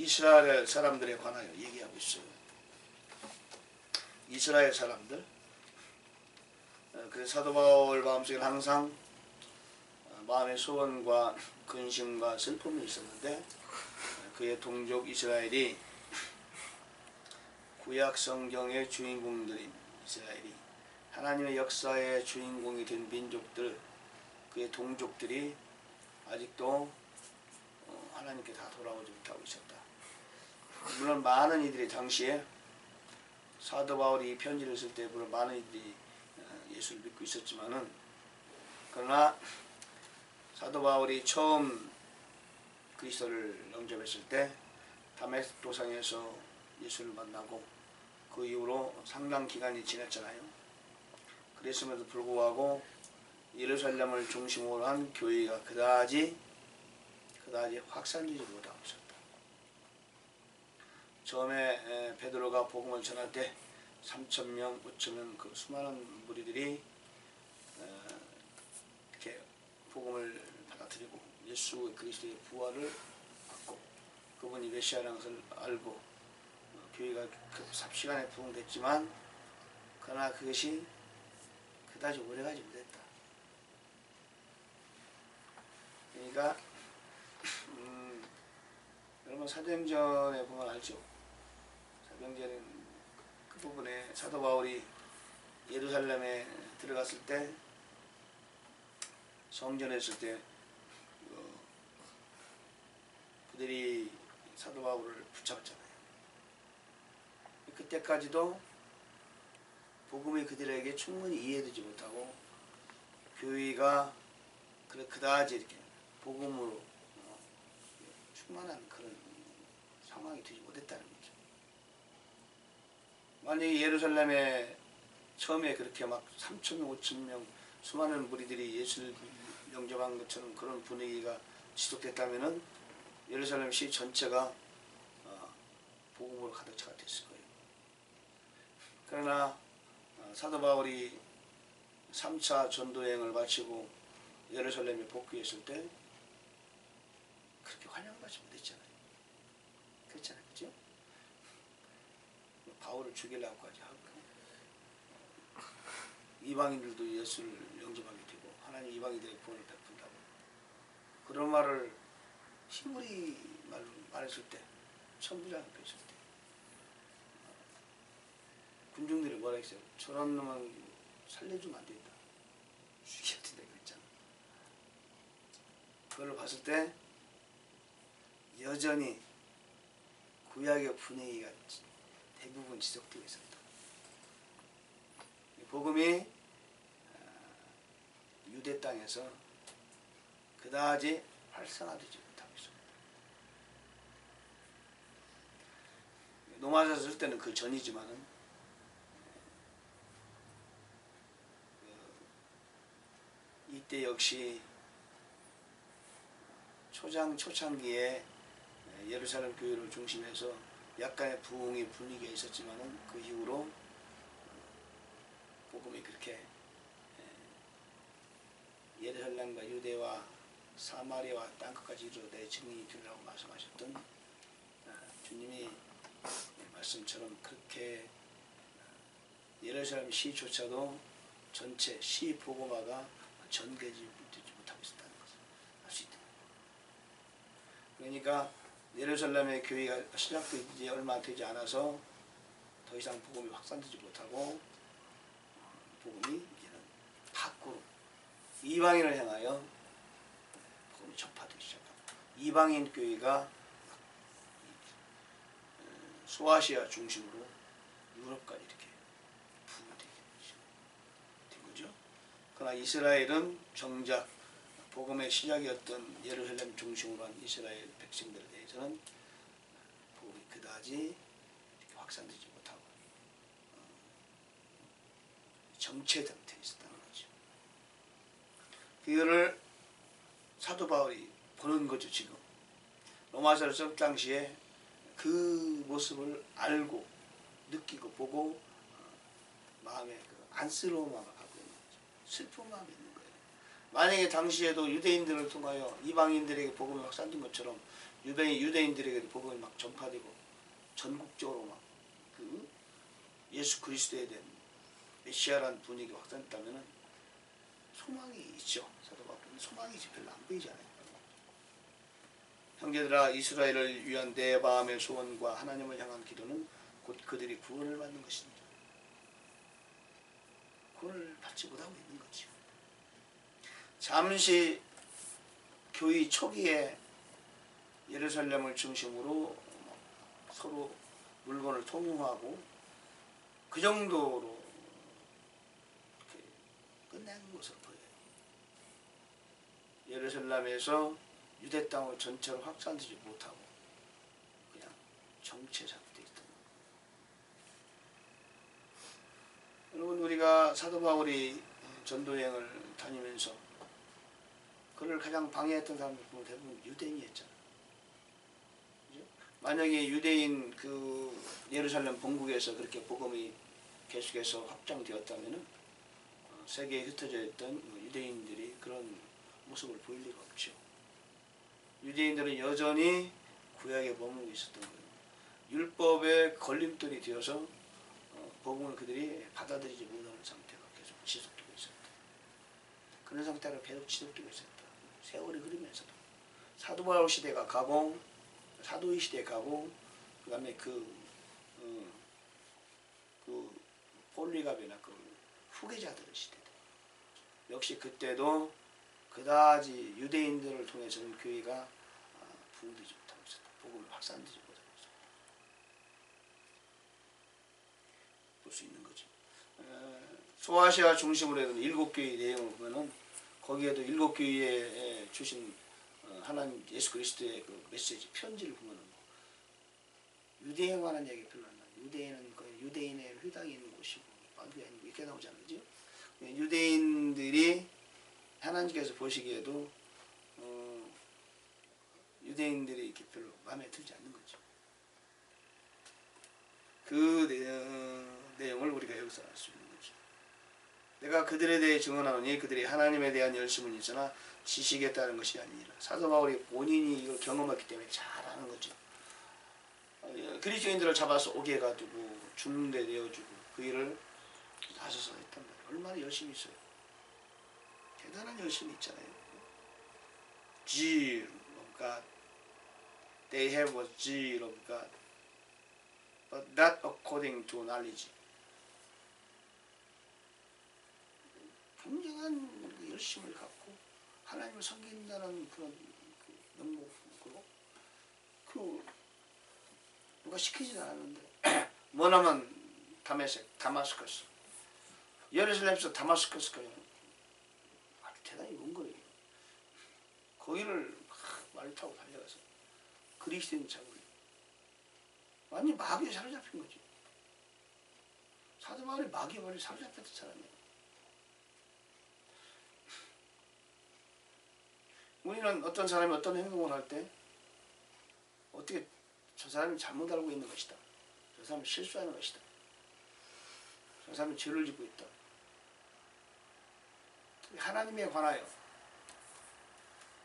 이스라엘 사람들에 관하여 얘기하고 있어요. 이스라엘 사람들. 그래서 사도 바울 마음속에 항상 마음의 소원과 근심과 슬픔이 있었는데 그의 동족 이스라엘이 구약 성경의 주인공들인 이스라엘이 하나님의 역사의 주인공이 된 민족들, 그의 동족들이 아직도 하나님께 다 돌아오지 못하고 있었다. 물론 많은 이들이 당시에 사도 바울이 이 편지를 쓸 때 물론 많은 이들이 예수를 믿고 있었지만은, 그러나 사도 바울이 처음 그리스도를 영접했을 때 다메섹 도상에서 예수를 만나고 그 이후로 상당 기간이 지났잖아요. 그랬음에도 불구하고 예루살렘을 중심으로 한 교회가 그다지 확산되지 못하고 있었다. 처음에 베드로가 복음을 전할 때 3,000명, 5,000명 그 수많은 무리들이 이렇게 복음을 받아들이고 예수 그리스도의 부활을 받고 그분이 메시아라는 것을 알고 교회가 삽시간에 부흥됐지만, 그러나 그것이 그다지 오래가지 못했다. 그러니까 여러분 사도행전에 보면 알죠. 사도행전은 그 부분에 사도 바울이 예루살렘에 들어갔을 때, 성전에 있을 때 그들이 사도 바울을 붙잡았잖아요. 그때까지도 복음이 그들에게 충분히 이해되지 못하고 교회가 그다지 이렇게 복음으로 충만한 그런 상황이 되지 못했다는 거죠. 만약에 예루살렘에 처음에 그렇게 막 3,000명, 5,000명 수많은 무리들이 예수를 영접한 것처럼 그런 분위기가 지속됐다면은 예루살렘 시 전체가 복음으로 가득 차가 됐을 거예요. 그러나 사도 바울이 3차 전도여행을 마치고 예루살렘에 복귀했을 때 그렇게 환영받지 못했잖아요. 그렇잖아요. 그죠? 바울을 죽이려고까지 하고 이방인들도 예수를 영접하게 되고 하나님 이방인들의 구원을 베푼다고 그런 말을 힘으리 말로 말했을 때, 천부장을 뵀을 때 군중들이 뭐라 했어요? 저런 놈은 살려주면 안 된다. 죽여야 된다 그랬잖아. 그걸 봤을 때 여전히 구약의 분위기가 대부분 지속되고 있었다. 복음이 유대 땅에서 그다지 활성화되지 못하고 있습니다. 로마서 쓸 때는 그 전이지만은 이때 역시 초창기에 예루살렘 교회를 중심해서 약간의 부흥의 분위기가 있었지만은 그 이후로 복음이 그렇게 예루살렘과 유대와 사마리아와 땅끝까지 이르러 증인이 되리라고 말씀하셨던 주님이 말씀처럼 그렇게 예루살렘 시조차도 전체 시 복음화가 전개되지 못하고 있었다는 것을 알 수 있다. 그러니까 예루살렘의 교회가 시작되지 얼마 되지 않아서 더 이상 복음이 확산되지 못하고 복음이 이제는 밖으로 이방인을 향하여 복음이 전파되기 시작합니다. 이방인 교회가 소아시아 중심으로 유럽까지 이렇게 부흥되게 된 거죠. 그러나 이스라엘은 정작 복음의 시작이었던 예루살렘 중심으로 한 이스라엘 백성들에 대해서는 복음이 그다지 확산되지 못하고 정체 상태에 있었다는 거죠. 그거를 사도 바울이 보는 거죠. 지금 로마서를 쓸 당시에 그 모습을 알고 느끼고 보고 마음에 그 안쓰러운 마음을 갖고 있는 거죠. 슬픈 마음이 있는 거예요. 만약에 당시에도 유대인들을 통하여 이방인들에게 복음이 확산된 것처럼 유대인들에게도 복음이 막 전파되고 전국적으로 막 그 예수 그리스도에 대한 메시아라는 분위기가 확산됐다면 소망이 있죠. 사도 바울은 소망이 별로 안 보이잖아요. 형제들아, 이스라엘을 위한 내 마음의 소원과 하나님을 향한 기도는 곧 그들이 구원을 받는 것입니다. 구원을 받지 못하고 있는 거죠. 잠시 교회 초기에 예루살렘을 중심으로 서로 물건을 통용하고 그 정도로 이렇게 끝낸 것으로 보여요. 예루살렘에서 유대 땅을 전체로 확산되지 못하고 그냥 정체 잡혀 있던 거예요. 여러분, 우리가 사도 바울이 전도여행을 다니면서 그를 가장 방해했던 사람들 보면 대부분 유대인이었잖아요. 그죠? 만약에 유대인 그 예루살렘 본국에서 그렇게 복음이 계속해서 확장되었다면 세계에 흩어져 있던 유대인들이 그런 모습을 보일 리가 없죠. 유대인들은 여전히 구약에 머물고 있었던 거예요. 율법의 걸림돌이 되어서 복음을 그들이 받아들이지 못하는 상태가 계속 지속되고 있었다. 그런 상태가 계속 지속되고 있었다. 세월이 흐르면서도 사도 바울 시대가 가고 사도의 시대 가고 그 다음에 그 폴리갑이나 그 후계자들의 시대도 역시 그때도 그다지 유대인들을 통해서는 교회가 부흥되지 못하고 있었다. 복음을 확산되지 못하고 있었다. 볼 수 있는 거죠. 소아시아 중심으로 해서 7교회 내용을 보면은 거기에도 7교회에 주신 하나님 예수 그리스도의 그 메시지 편지를 보면은 유대인에 관한 얘기 별로 안 나요. 유대인은 거의 유대인의 회당이 있는 곳이고 반교회 아니고 이렇게 나오잖아요. 그죠? 유대인들이 하나님께서 보시기에도 유대인들이 이렇게 별로 마음에 들지 않는 거죠. 그 내용을 우리가 여기서 알 수 있는 거죠. 내가 그들에 대해 증언하노니 그들이 하나님에 대한 열심은 있으나 지식에 따른 것이 아니라. 사도 바울이 본인이 이걸 경험했기 때문에 잘 아는 거죠. 그리스도인들을 잡아서 오게 해가지고 죽는 데 내어주고 그 일을 나서서 했단 말이에요. 얼마나 열심히 있어요. 대단한 열심이 있잖아요. Zeal of God. They have a zeal of God. But not according to knowledge. 굉장한 열심을 갖고 하나님을 섬긴다는 그런 명목으로 누가 시키진 않았는데 머나먼 다마스커스 예루살렘에서 다마스커스까지 아주 대단히 먼 거예요. 거기를 말을 타고 달려가서 그리스도인 잡으려 완전히 마귀에 사로잡힌 거지. 사도 바울이 마귀에 머리 사로잡혔던 사람이에요. 우리는 어떤 사람이 어떤 행동을 할 때 어떻게 저 사람이 잘못 알고 있는 것이다. 저 사람이 실수하는 것이다. 저 사람이 죄를 짓고 있다. 하나님에 관하여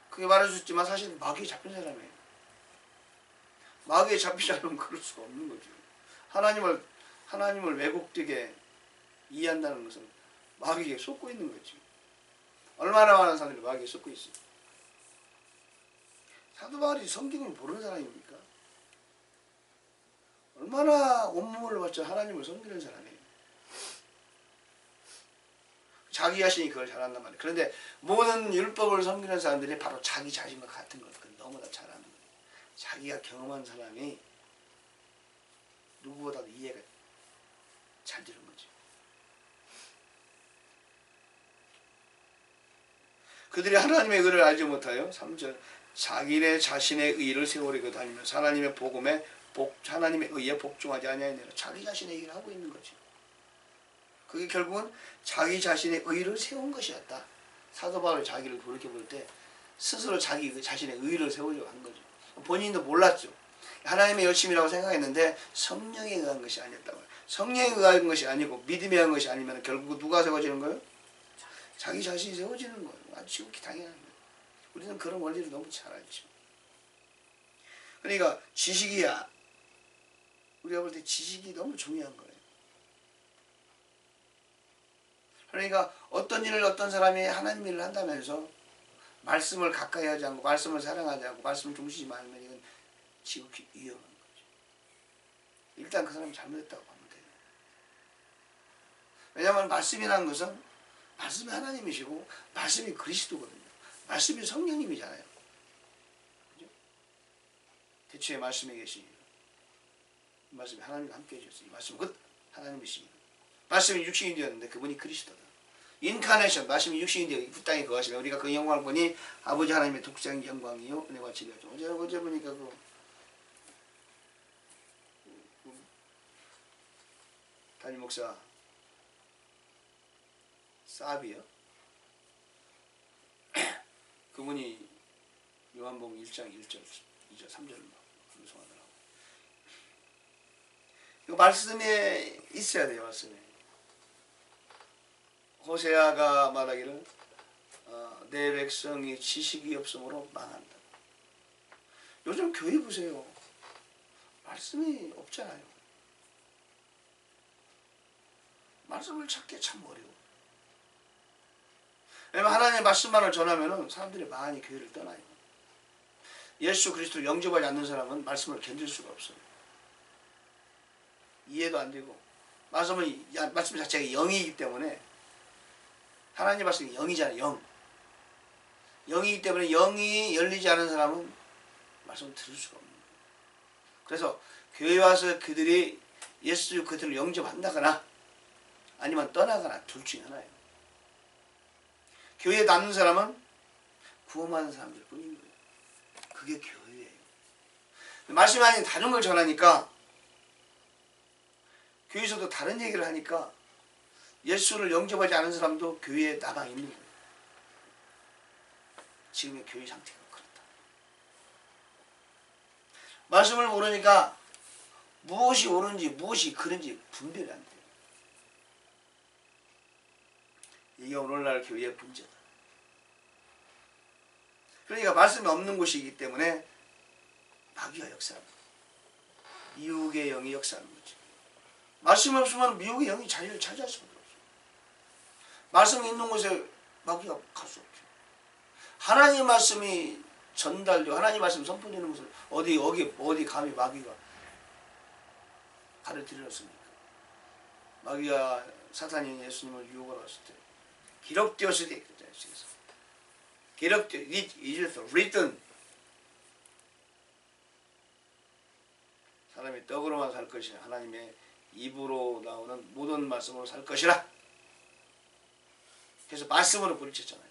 그게 말해줬지만 사실 마귀에 잡힌 사람이에요. 마귀에 잡히지 않으면 그럴 수가 없는 거죠. 하나님을 왜곡되게 이해한다는 것은 마귀에 쏟고 있는 거지. 얼마나 많은 사람들이 마귀에 쏟고 있어요. 사도 바울이 성경을 모르는 사람입니까? 얼마나 온몸을 바쳐 하나님을 섬기는 사람이에요. 자기 자신이 그걸 잘한단 말이에요. 그런데 모든 율법을 섬기는 사람들이 바로 자기 자신과 같은 것. 너무나 잘하는 거예요. 자기가 경험한 사람이 누구보다도 이해가 잘 되는 거죠. 그들이 하나님의 의를 알지 못하여 3절 자기네 자신의 의를 세우려고 다니면서 하나님의 하나님의 의에 복종하지 아니하느니라. 자기 자신의 의를 하고 있는 거죠. 그게 결국은 자기 자신의 의를 세운 것이었다. 사도 바울이 자기를 그렇게 볼 때 스스로 자기 자신의 의를 세우려고 한 거죠. 본인도 몰랐죠. 하나님의 열심이라고 생각했는데 성령에 의한 것이 아니었다고. 성령에 의한 것이 아니고 믿음에 의한 것이 아니면 결국 누가 세워지는 거예요? 자기 자신이 세워지는 거예요. 아주 지극히 당연한 거예요. 우리는 그런 원리를 너무 잘 알죠. 그러니까 지식이야. 우리가 볼 때 지식이 너무 중요한 거예요. 그러니까 어떤 일을 어떤 사람이 하나님 일을 한다면서 말씀을 가까이 하지 않고 말씀을 사랑하지 않고 말씀을 중시하지 않으면 이건 지극히 위험한 거죠. 일단 그 사람이 잘못했다고 보면 돼요. 왜냐하면 말씀이라는 것은 말씀이 하나님이시고 말씀이 그리스도거든요. 말씀이 성령님이잖아요. 그죠? 대초에 말씀이 계시니 이 말씀이 하나님과 함께 해주셨어요. 이 말씀은 곧 하나님이십니다. 말씀이 육신이 되었는데 그분이 그리스도다. 인카네이션, 말씀이 육신이 되어 이 땅에 거하시면 우리가 그 영광을 보니 아버지 하나님의 독생 영광이요 은혜와 진리가 어제 보니까 담임 목사 사비요. 그분이 요한복음 1장 1절, 2절, 3절을 막 분송하더라고요. 이거 말씀에 있어야 돼요. 말씀에. 호세아가 말하기를 내 백성이 지식이 없으므로 망한다. 요즘 교회 보세요. 말씀이 없잖아요. 말씀을 찾기 참 어려워. 왜냐면 하나님의 말씀만을 전하면 사람들이 많이 교회를 떠나요. 예수 그리스도를 영접하지 않는 사람은 말씀을 견딜 수가 없어요. 이해도 안 되고 말씀 자체가 영이기 때문에 하나님 말씀이 영이잖아요. 영. 영이기 때문에 영이 열리지 않은 사람은 말씀을 들을 수가 없는 거예요. 그래서 교회 와서 그들이 예수 그들을 영접한다거나 아니면 떠나거나 둘 중에 하나예요. 교회에 남는 사람은 구원받은 사람들 뿐인 거예요. 그게 교회예요. 말씀이 아닌 다른 걸 전하니까 교회에서도 다른 얘기를 하니까 예수를 영접하지 않은 사람도 교회에 남아 있는 거예요. 지금의 교회 상태가 그렇다. 말씀을 모르니까 무엇이 옳은지 무엇이 그른지 분별이 안 돼요. 이게 오늘날 교회의 문제다. 그러니까 말씀이 없는 곳이기 때문에 마귀가 역사합니다. 미혹의 영이 역사하는 거죠. 말씀이 없으면 미혹의 영이 자리를 차지할 수가 없어요. 말씀이 있는 곳에 마귀가 갈 수 없죠. 하나님의 말씀이 전달되고 하나님의 말씀이 선포되는 곳을 어디 감히 마귀가 가르치렸습니까? 마귀가 사탄이 예수님을 유혹하러 왔을 때 기록되었으되 기록되어 it is written 사람이 떡으로만 살 것이라 하나님의 입으로 나오는 모든 말씀으로 살 것이라. 그래서 말씀으로 부르쳤잖아요.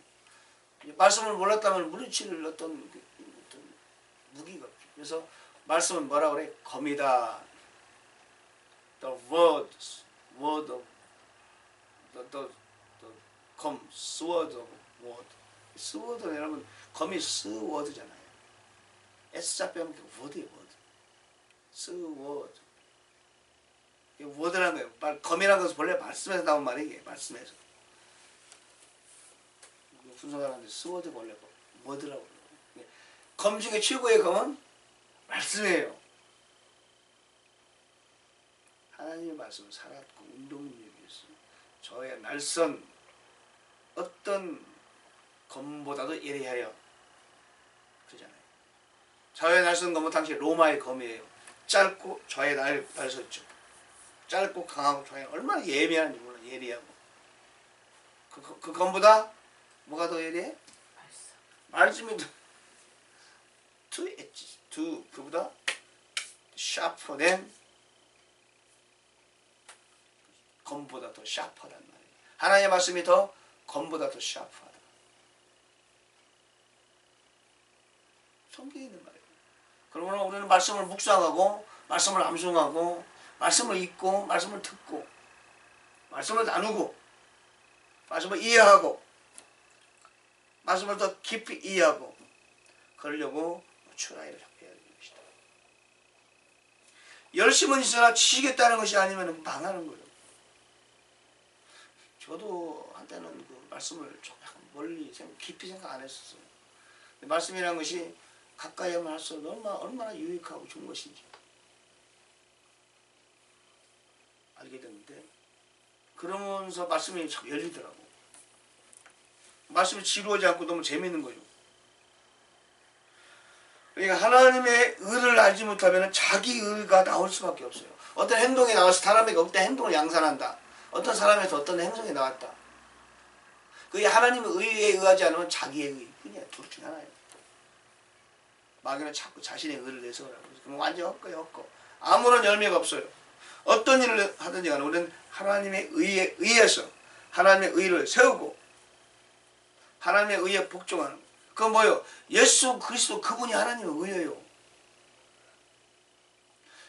말씀을 몰랐다면 무리칠 어떤 무기가 없죠. 그래서 말씀은 뭐라 그래? 검이다. The word of the 검, sword of word. sword는 여러분 검이 sword잖아요. S자 빼면 word예요. word. sword. word라는 거예요. 검이라는 것은 본래 말씀에서 나온 말이에요. 말씀에서. 분석하는데 sword가 원래 word라고 그래요. 검 중에 최고의 검은 말씀이에요. 하나님의 말씀은 살았고 운동력이 있어요. 저의 날선 어떤 검보다도 예리하여 그러잖아요. 저의 날선 검은 당시 로마의 검이에요. 짧고 저의 날섰죠. 짧고 강하고 저의 얼마나 예민한지 몰라. 예리하고 그 검보다 뭐가 더 예리해? 말씀이 더 엣지 그보다 sharper than 검보다 더 샤프하단 말이에요. 하나님의 말씀이 더 검보다 더 샤프하다. 성경에 있는 말이에요. 그러면 우리는 말씀을 묵상하고 말씀을 암송하고 말씀을 읽고 말씀을 듣고 말씀을 나누고 말씀을 이해하고 말씀을 더 깊이 이해하고 그러려고 추라이를 해야 되는 것이다. 열심은 있으나 지시겠다는 것이 아니면 망하는 거예요. 저도 한때는 그 말씀을 조금 멀리 깊이 생각 안 했었어요. 말씀이라는 것이 가까이 하면 할수록 얼마나 유익하고 좋은 것인지 알게 됐는데, 그러면서 말씀이 자꾸 열리더라고. 말씀이 지루하지 않고 너무 재밌는 거죠. 그러니까 하나님의 의를 알지 못하면 자기 의가 나올 수밖에 없어요. 어떤 행동이 나와서 사람에게 어떤 행동을 양산한다. 어떤 사람에서 어떤 행동이 나왔다. 그게 하나님의 의에 의하지 않으면 자기의 의 뿐이야. 둘 중에 하나예요. 마귀는 자꾸 자신의 의를 내세우라고. 그럼 완전 헛거예요, 헛거. 아무런 열매가 없어요. 어떤 일을 하든지 간에 우리는 하나님의 의에 의해서 하나님의 의를 세우고 하나님의 의에 복종하는 거예요. 그건 뭐예요? 예수 그리스도 그분이 하나님의 의예요.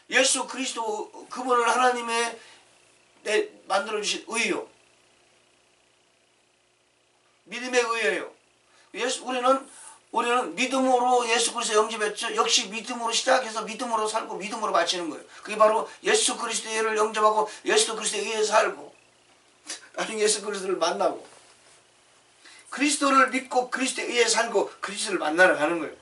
예수 그리스도 그분을 하나님의 만들어주신 의요. 믿음의 의예요. 우리는 믿음으로 예수 그리스도 영접했죠. 역시 믿음으로 시작해서 믿음으로 살고 믿음으로 마치는 거예요. 그게 바로 예수 그리스도를 영접하고 예수 그리스도에 의해 살고 나중에 예수 그리스도를 만나고 그리스도를 믿고 그리스도에 의해 살고 그리스도를 만나러 가는 거예요.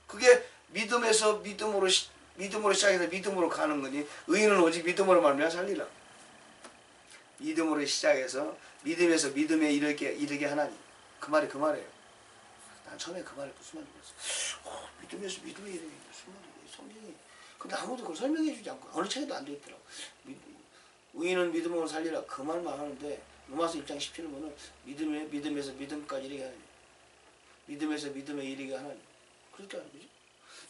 그게 믿음에서 믿음으로 시작해서 믿음으로 가는 거니, 의인은 오직 믿음으로 말미암아 살리라. 믿음으로 시작해서 믿음에서 믿음에 이르게 하나니. 그 말이에요. 난 처음에 그 말이 무슨 말이었어. 믿음에서 믿음에 이르게 무슨 말이에요. 성경이. 근데 아무도 그걸 설명해 주지 않고 어느 책에도 안 돼 있더라고. 의인은 믿음으로 살리라. 그 말만 하는데 로마서 1장 17을 보면 믿음에서 믿음까지 이르게 하나니. 믿음에서 믿음에 이르게 하나니. 그렇게 하는 거지.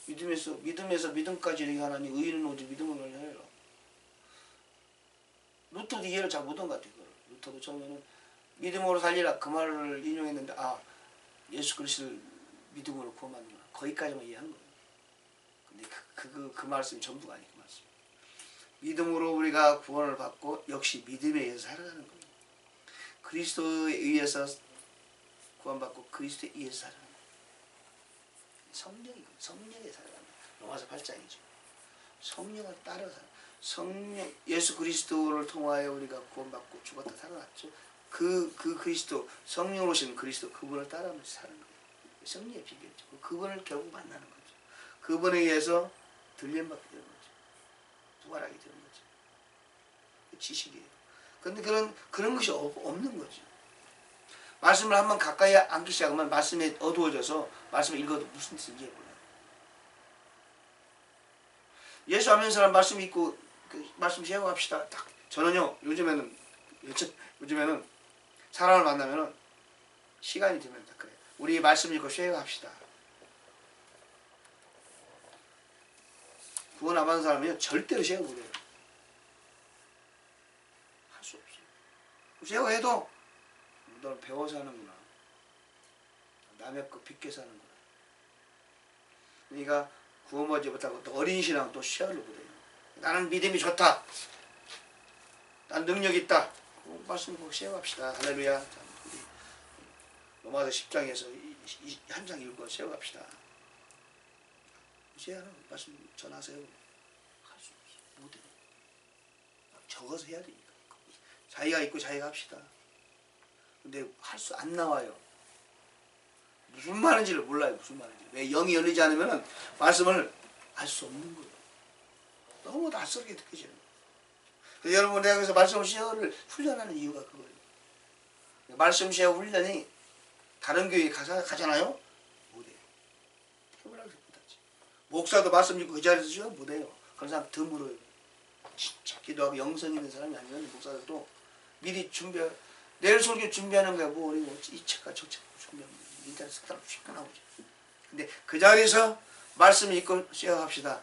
믿음에서 믿음까지 이르게 하나니 의인은 오직 믿음으로 살리라. 루터도 이해를 잘 못한 것 같아요. 루터도 처음에는 믿음으로 살리라 그 말을 인용했는데 예수 그리스도를 믿음으로 구원받는구나. 거기까지만 이해한 거예요. 근데 그 말씀이 전부가 아니고 말씀. 믿음으로 우리가 구원을 받고 역시 믿음에 의해서 살아가는 거예요. 그리스도에 의해서 구원받고 그리스도에 의해서 살아가는 거예요. 성령에 살아가는 거예요. 로마서 8장이죠. 성령을 따라 살아가는 예수 그리스도를 통하여 우리가 구원받고 죽었다 살아났죠. 그 그리스도, 성령 오신 그리스도, 그분을 따라하면서 사는 거예요. 성령의 비결이죠. 그분을 결국 만나는 거죠. 그분에 의해서 들림받게 되는 거죠. 부활하게 되는 거죠. 지식이에요. 그런데 그런 것이 없는 거죠. 말씀을 한번 가까이 앉기 시작하면 말씀이 어두워져서 말씀을 읽어도 무슨 뜻인지 몰라요. 예수 안 믿는 사람 말씀 읽고 말씀 쉐어합시다. 딱 저는요 요즘에는 사람을 만나면은 시간이 되면 딱 그래요. 우리 말씀 읽고 쉐어합시다. 구원 안 받은 사람이요 절대로 쉐어 못해요. 할 수 없어요. 쉐어해도 넌 배워서 하는구나. 남의 거 빚게 사는구나. 그러니까 구원받지 못하고 또 어린 신앙은 또 쉐어를 못해요. 나는 믿음이 좋다. 난 능력이 있다. 말씀 꼭 쉐어합시다. 할렐루야. 로마서 10장에서 한 장 읽고 쉐어합시다. 쉐어하는 말씀 전하세요. 할 수 없어. 못해요. 적어서 해야 되니까. 자기가 있고 자기가 합시다. 근데 할 수 안 나와요. 무슨 말인지를 몰라요. 무슨 말인지. 왜 영이 열리지 않으면 말씀을 알 수 없는 거예요. 너무 낯설게 느껴지는 거예요. 그래서 여러분 내가 그래서 말씀 쉐어를 훈련하는 이유가 그거예요. 말씀 쉐어 훈련이 다른 교회에 가잖아요. 못해요. 해보라고 해서 못하지. 목사도 말씀 읽고 그 자리에서 쉐어 못해요. 그런 사람 드물어요. 진짜 기도하고 영성 있는 사람이 아니면 목사들도 미리 내일 설교 준비하는 거야. 뭐 이 책과 저 책 준비하는 거야. 인터넷 석달 쉽게 나오죠. 근데 그 자리에서 말씀 읽고 쉐어합시다.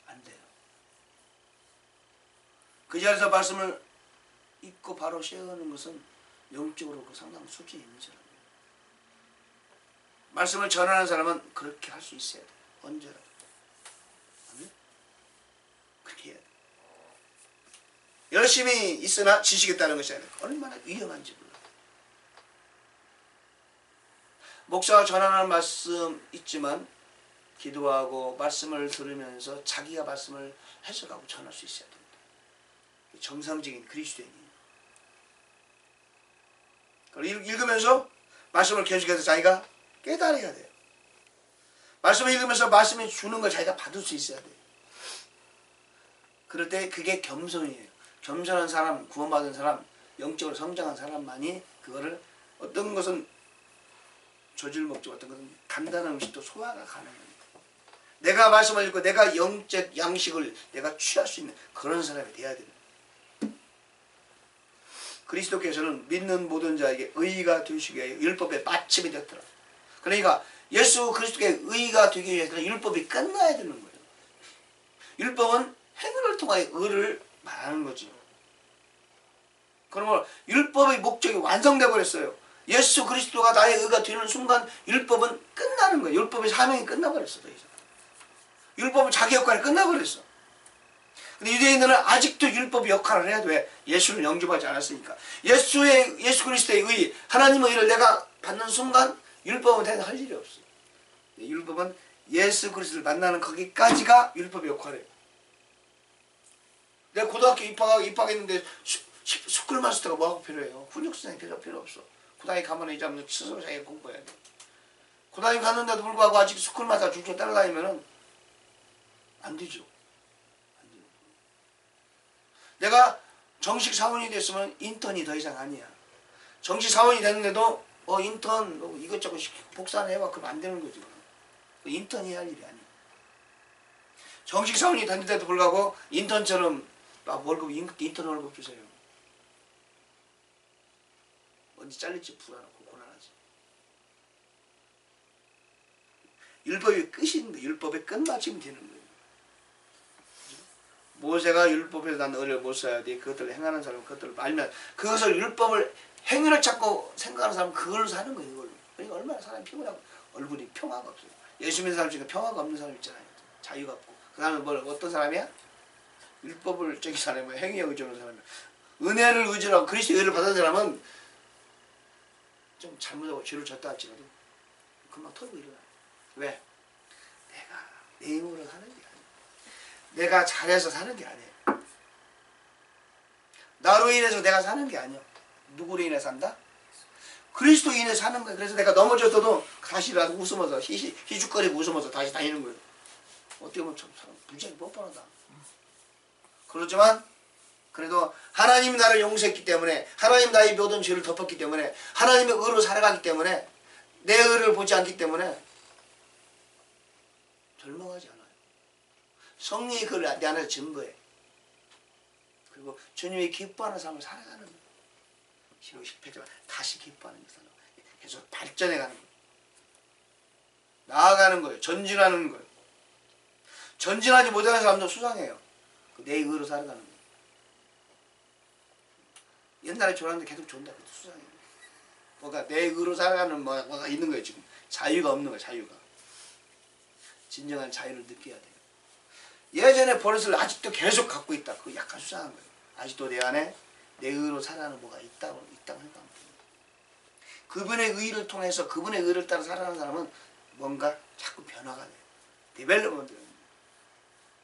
안 돼요. 그 자리에서 말씀을 읽고 바로 쉐어하는 것은 영적으로 상당히 수준이 있는 사람이에요. 말씀을 전하는 사람은 그렇게 할 수 있어야 돼요. 언제라도. 아멘? 그렇게 해야 돼요. 열심히 있으나 지식에 따른 것이 아니라 얼마나 위험한지 몰라요. 목사가 전하는 말씀 있지만 기도하고 말씀을 들으면서 자기가 말씀을 해석하고 전할 수 있어야 됩니다. 정상적인 그리스도인이에요. 읽으면서 말씀을 계속해서 자기가 깨달아야 돼요. 말씀을 읽으면서 말씀이 주는 걸 자기가 받을 수 있어야 돼요. 그럴 때 그게 겸손이에요. 겸손한 사람, 구원받은 사람, 영적으로 성장한 사람만이 그거를 어떤 것은 저질 먹지, 어떤 것은 단단한 음식도 소화가 가능합니다. 내가 말씀을 읽고 내가 영적 양식을 내가 취할 수 있는 그런 사람이 돼야 됩니다. 그리스도께서는 믿는 모든 자에게 의가 되시기 위해 율법의 마침이 되었더라. 그러니까 예수 그리스도의 의가 되기 위해서는 율법이 끝나야 되는 거예요. 율법은 행위를 통하여 의를 말하는 거죠. 그러면 율법의 목적이 완성되어 버렸어요. 예수 그리스도가 나의 의가 되는 순간 율법은 끝나는 거예요. 율법의 사명이 끝나버렸어. 율법은 자기 역할이 끝나버렸어. 근데 유대인들은 아직도 율법의 역할을 해야 돼. 예수를 영접하지 않았으니까. 예수 그리스도의 의, 하나님의 의를 내가 받는 순간 율법은 더 할 일이 없어. 율법은 예수 그리스도를 만나는 거기까지가 율법의 역할이에요. 내가 고등학교 입학했는데 스쿨 마스터가 뭐하고 필요해요? 훈육선생이 필요 없어. 고등학교 가만히 있자면 스스로 자기가 공부해야 돼. 고등학교 갔는데도 불구하고 아직 스쿨 마스터 줄줄 따라다니면은 안 되죠. 안 돼요. 내가 정식 사원이 됐으면 인턴이 더 이상 아니야. 정식 사원이 됐는데도 인턴 이것저것 복사를 해봐. 그럼 안 되는 거지. 인턴이 할 일이 아니야. 정식 사원이 됐는데도 불구하고 인턴처럼 월급, 인턴 월급 주세요. 언제 잘릴지 불안하고 고난하지. 율법의 끝이 있는데 율법의 끝마침이 되는 거예요. 모세가 율법에서 난 의를 못 써야 돼. 그것들을 행하는 사람은 그것들을 알면 그것을 율법을 행위를 찾고 생각하는 사람은 그걸로 사는 거예요. 이걸로. 그러니까 얼마나 사람이 피곤하고 얼굴이 평화가 없어요. 예수 믿는 사람 중에 평화가 없는 사람 있잖아요. 자유가 없고. 그 다음에 어떤 사람이야? 율법을 저기 사람이야. 행위에 의존하는 사람이야. 은혜를 의존하고 그리스도의 의를 받은 사람은 좀 잘못하고 죄를 졌다 할지라도 금방 털고 일어나. 왜? 내가 내 힘으로 사는 게 아니야. 내가 잘해서 사는 게 아니에요. 나로 인해서 내가 사는 게 아니야. 누구로 인해 산다? 그리스도 인해 사는 거야. 그래서 내가 넘어졌어도 다시 일어나서 웃으면서 희죽거리고 웃으면서 다시 다니는 거예요. 어떻게 보면 참 무지하게 뻔뻔하다. 그렇지만 그래도 하나님이 나를 용서했기 때문에, 하나님 나의 모든 죄를 덮었기 때문에, 하나님의 의로 살아가기 때문에, 내 의를 보지 않기 때문에 절망하지 않아요. 성령이 그걸 내 안에서 증거해. 그리고 주님이 기뻐하는 삶을 살아가는 거예요. 시로 실패지만 다시 기뻐하는 것을 계속 발전해가는 거예요. 나아가는 거예요. 전진하는 거예요. 전진하지 못하는 사람도 수상해요. 내 의로 살아가는 거예요. 옛날에 졸았는데 계속 존다. 그것도 수상해요. 뭔가 내 의로 살아가는 뭐가 있는 거예요. 지금 자유가 없는 거예요. 자유가. 진정한 자유를 느껴야 돼요. 예전에 버릇을 아직도 계속 갖고 있다. 그거 약간 수상한 거예요. 아직도 내 안에 내 의로 살아가는 뭐가 있다고 생각하면 돼요. 그분의 의를 통해서 그분의 의를 따라 살아가는 사람은 뭔가 자꾸 변화가 돼요. 디벨롭먼트,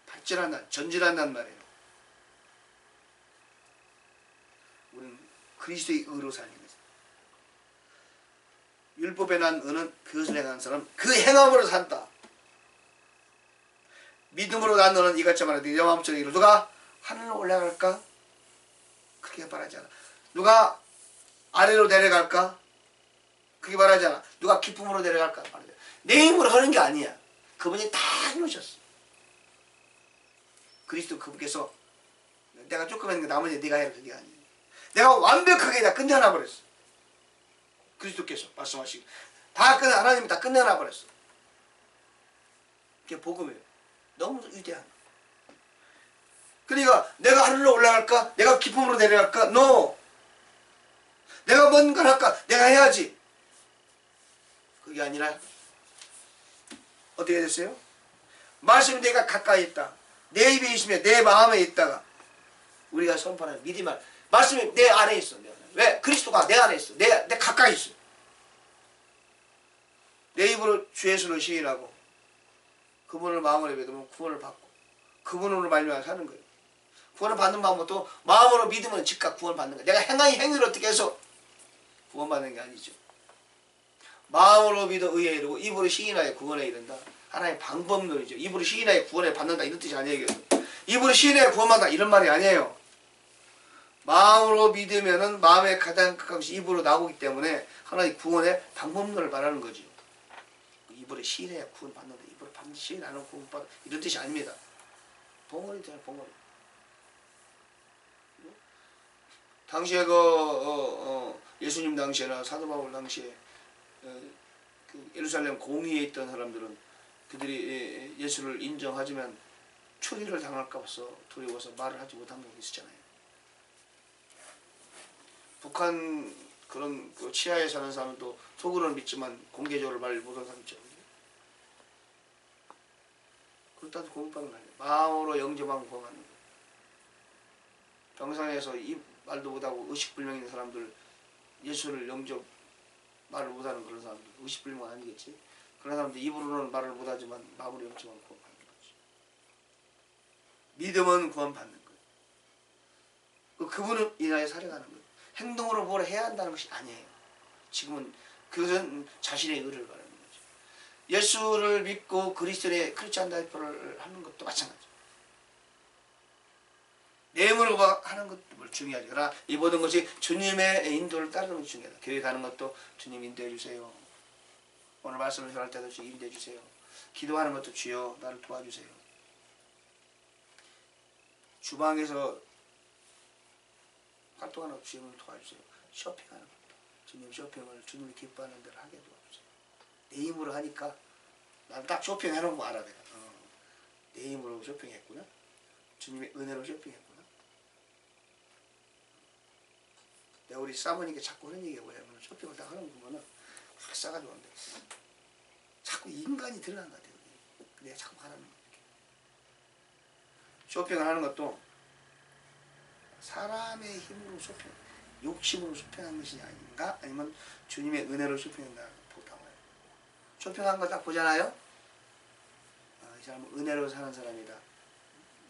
발전한다, 전진한단 말이에요. 우리는 그리스도의 의로 살리는 거예요. 율법에 난 의는 그것을 행하는 사람, 그 행함으로 산다. 믿음으로 난 너는 이같이 말하되 내 마음속에 이르 누가 하늘로 올라갈까? 그렇게 말하지 않아. 누가 아래로 내려갈까? 그렇게 말하지 않아. 누가 기쁨으로 내려갈까? 말하지 않아. 내 힘으로 하는 게 아니야. 그분이 다 해놓으셨어. 그리스도 그분께서 내가 조금 했는데 나머지 네가 해라. 그게 아니야. 내가 완벽하게 다 끝내놔 버렸어. 그리스도께서 말씀하시기 하나님이 다 끝내놔 버렸어. 그게 복음이에요. 너무 위대한. 그러니까 내가 하늘로 올라갈까? 내가 기쁨으로 내려갈까? No. 내가 뭔가를 할까? 내가 해야지. 그게 아니라 어떻게 됐어요? 말씀이 내가 가까이 있다. 내 입에 있으며 내 마음에 있다가 우리가 선포하는 믿음을 말씀이 내 안에 있어. 내 안에. 왜? 그리스도가 내 안에 있어. 내 가까이 있어. 내 입으로 주 예수를 시인하고 그분을 마음으로 믿으면 구원을 받고 그분으로 말미암아 사는 거예요. 구원을 받는 방법도 마음으로 믿으면 즉각 구원을 받는 거예요. 내가 행위를 어떻게 해서 구원받는 게 아니죠. 마음으로 믿어 의에 이르고 입으로 시인하여 구원에 이른다. 하나의 방법론이죠. 입으로 시인하여 구원에 받는다 이런 뜻이 아니에요. 입으로 시인하여 구원받는다 이런 말이 아니에요. 마음으로 믿으면은 마음에 가장 가까운 것이 입으로 나오기 때문에 하나의 구원의 방법론을 말하는 거죠. 입으로 시인해야 구원받는다. 입으로 반드시 시인하는 구원받는다. 이런 뜻이 아닙니다. 봉어리잖아요. 봉어리. 당시에 예수님 당시에나 사도 바울 당시에 그 예루살렘 공의에 있던 사람들은 그들이 예수를 인정하지만 추리를 당할까 봐서 두려워서 말을 하지 못한 적이 있었잖아요. 북한 그런 그 치하에 사는 사람은 또 속으로는 믿지만 공개적으로 말 못하는 사람 있죠. 그렇다고 공부하는 거 아니에요. 마음으로 영접하면 구원하는 거예요. 병상에서 입 말도 못하고 의식불명 있는 사람들 예수를 영접 말을 못하는 그런 사람들 의식불명 아니겠지. 그런 사람들 입으로는 말을 못하지만 마음으로 영접하면 구원받는 거지. 믿음은 구원받는 거예요. 그분은 인하여 살아가는 거예요. 행동으로 뭘 해야 한다는 것이 아니에요. 지금은 그것은 자신의 의를 말하는 거죠. 예수를 믿고 그리스도의 크리스찬 라이프를 하는 것도 마찬가지죠. 내 힘으로 하는 것도 중요하지. 그러나 이 모든 것이 주님의 인도를 따르는 것이 중요하다. 교회 가는 것도 주님 인도해 주세요. 오늘 말씀을 전할 때도 주님 인도해 주세요. 기도하는 것도 주여 나를 도와주세요. 주방에서 활동하는 것도 주님을 도와주세요. 쇼핑하는 것도 주님 쇼핑을 주님이 기뻐하는 대로 하게 도와주세요. 내 힘으로 하니까 나는 딱 쇼핑해놓은 거 알아 내가. 내 힘으로 쇼핑했구나. 주님의 은혜로 쇼핑했구나. 내가 우리 사모님께 자꾸 그런 얘기가 뭐냐면 쇼핑을 딱 하는 거 보면은 막 싸가지고 하는데 자꾸 인간이 드러난 것 같아요. 내가 자꾸 하라는 거. 쇼핑을 하는 것도 사람의 힘으로 쇼핑, 욕심으로 쇼핑한 것이 아닌가? 아니면 주님의 은혜로 쇼핑한다 보다고요. 쇼핑한 거 딱 보잖아요. 이 사람은 은혜로 사는 사람이다.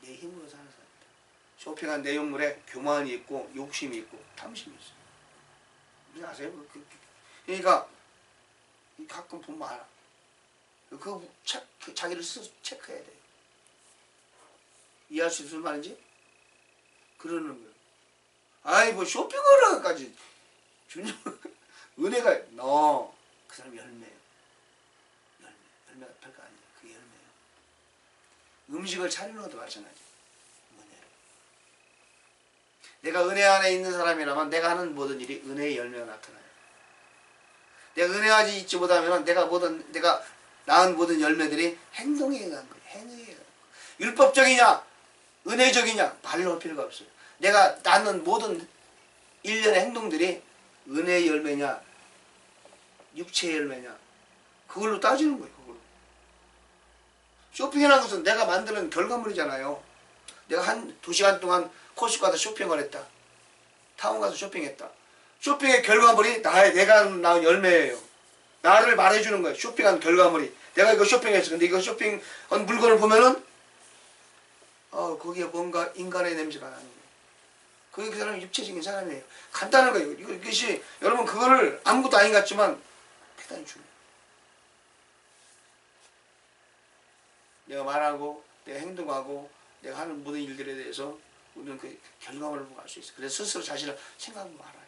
내 힘으로 사는 사람이다. 쇼핑한 내용물에 교만이 있고 욕심이 있고 탐심이 있어요. 무슨 아세요? 그러니까 가끔 보면 알아. 그거 자기를 스스로 체크해야 돼요. 이해할 수 있는 말인지? 그러는 거예요. 아이 뭐 쇼핑을 하기까지 주님 은혜가 그 사람 열매예요. 열매가 별거 아니에요. 그게 열매예요. 음식을 차리는 것도 마찬가지예요. 내가 은혜 안에 있는 사람이라면 내가 하는 모든 일이 은혜의 열매가 나타나요. 내가 은혜하지 있지 못하면 내가 낳은 모든 열매들이 행동에 의한 거예요. 행위에 의한 거예요. 율법적이냐 은혜적이냐 말로 필요가 없어요. 내가 낳는 모든 일련의 행동들이 은혜의 열매냐 육체의 열매냐 그걸로 따지는 거예요. 그걸로. 쇼핑이라는 것은 내가 만드는 결과물이잖아요. 내가 한 2시간 동안 코스 가서 쇼핑을 했다. 타운 가서 쇼핑했다. 쇼핑의 결과물이 내가 낳은 열매예요. 나를 말해주는 거예요. 쇼핑한 결과물이. 내가 이거 쇼핑했어. 근데 이거 쇼핑한 물건을 보면은 거기에 뭔가 인간의 냄새가 나는 거예요. 그게 그 사람이 육체적인 사람이에요. 간단한 거예요. 이것이 여러분 그거를 아무것도 아닌 것 같지만 대단히 중요해요. 내가 말하고 내가 행동하고 내가 하는 모든 일들에 대해서 우리는 그 결과물을 보고 알 수 있어요. 그래서 스스로 자신을 생각하고 알아요.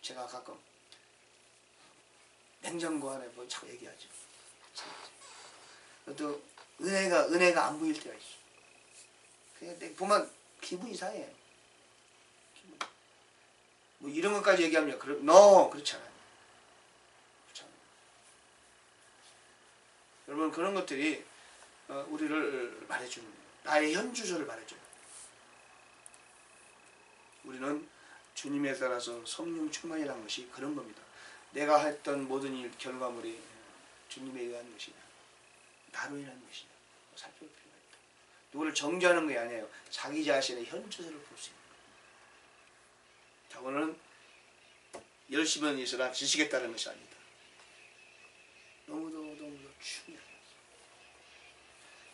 제가 가끔 냉장고 안에 뭐 자꾸 얘기하죠. 또 은혜가 안 보일 때가 있어. 그냥 보면 기분이 상해요. 뭐 이런 것까지 얘기하면 그렇지 않아요. 여러분 그런 것들이 우리를 말해주는 거예요. 나의 현주소를 말해줘요. 우리는 주님에 따라서 성령 충만이라는 것이 그런 겁니다. 내가 했던 모든 일 결과물이 주님에 의한 것이냐 나로 인한 것이냐 살펴볼 필요가 있다. 누구를 정죄하는 게 아니에요. 자기 자신의 현주소를 볼 수 있는 거예요. 자, 오늘은 열심히 있으나 지식에 따른 것이 아니다. 너무도 중요해요.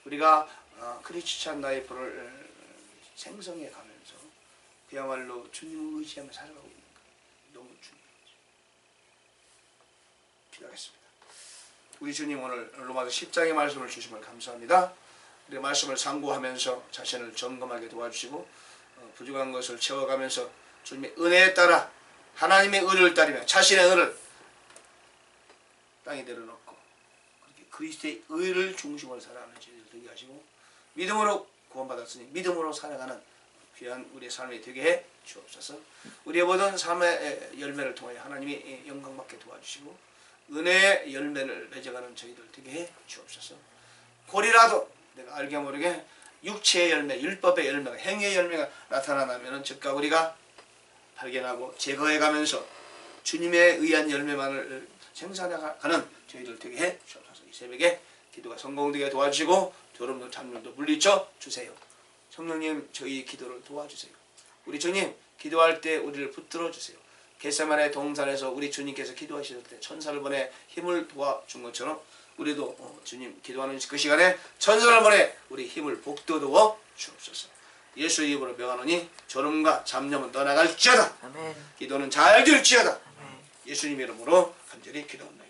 우리가 크리스찬 라이프를 생성해 가면서 그야말로 주님을 의지하며 살아가고 있는 것. 너무 중요하죠. 기도하겠습니다. 우리 주님 오늘 로마서 10장의 말씀을 주심을 감사합니다. 우리 말씀을 상고하면서 자신을 점검하게 도와주시고 부족한 것을 채워가면서 주님의 은혜에 따라 하나님의 의를 따르며 자신의 의를 땅에 내려놓고 그렇게 그리스도의 의를 중심으로 살아가는 저희들 되게 하시고 믿음으로 구원받았으니 믿음으로 살아가는 귀한 우리의 삶이 되게 해 주옵소서. 우리의 모든 삶의 열매를 통하여 하나님이 영광받게 도와주시고 은혜의 열매를 맺어가는 저희들 되게 해 주옵소서. 골이라도 내가 알게 모르게 육체의 열매, 율법의 열매가, 행위의 열매가 나타나면 즉각 우리가 발견하고 제거해가면서 주님의 의한 열매만을 생산해가는 저희들 되게 해 주옵소서. 이 새벽에 기도가 성공되게 도와주시고 졸음도 잠룡도 물리쳐 주세요. 성령님 저희 기도를 도와주세요. 우리 주님 기도할 때 우리를 붙들어 주세요. 겟세마네 동산에서 우리 주님께서 기도하실 때 천사를 보내 힘을 도와준 것처럼 우리도 주님 기도하는 그 시간에 천사를 보내 우리 힘을 복돋워 주옵소서. 예수 이름으로 명하노니 졸음과 잡념은 떠나갈지어다. 아멘. 기도는 잘 될지어다. 아멘. 예수님 이름으로 간절히 기도합니다.